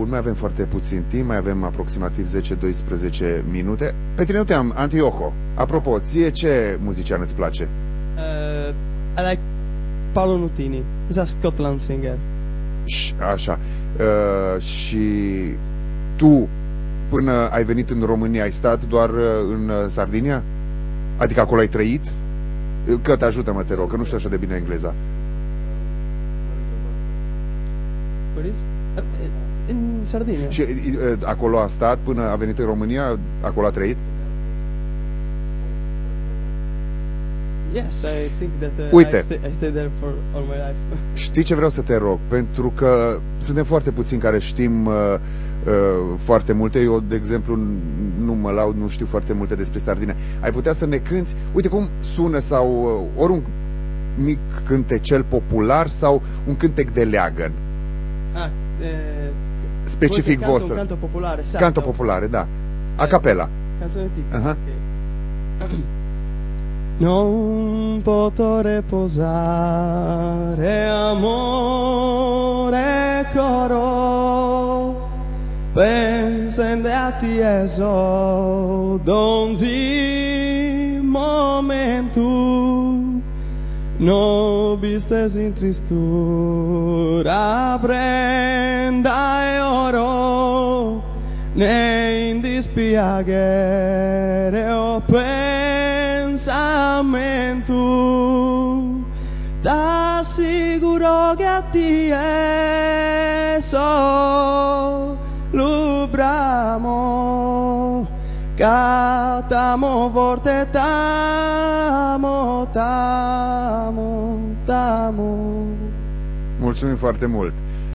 bun, mai avem foarte puțin timp, mai avem aproximativ 10-12 minute. Pe tine nu te-am, Antioco. Apropo, ție ce muzician îți place? I like Paolo Nutini. He's a Scotland singer. Așa. Și tu, până ai venit în România, ai stat doar în Sardinia? Adică acolo ai trăit? Că te ajută-mă, te rog, că nu știu așa de bine engleza. Where is? In Sardinia. Și acolo a stat până a venit în România? Acolo a trăit? Yes, I think that Uite. I stayed there for all my life. Știi ce vreau să te rog? Pentru că suntem foarte puțini care știm foarte multe. Eu, de exemplu, nu mă laud, nu știu foarte multe despre Sardinia. Ai putea să ne cânti, uite cum sună, sau ori un mic cântecel popular sau un cântec de leagăn? Specific vostru. Canto popolare, esatto. Canto popolare, da. A cappella. Canzone tipica. Uh-huh. Okay. Non potrò riposare, amore coro, pensando a ti eso, donzi momento, no vistes in tristura, prenda e oro, ne in dispiacere o pensamento, t'assicuro che a ti eso lubramo, cantamo forte, tamo, tamo, tamo. Mulțumim foarte mult!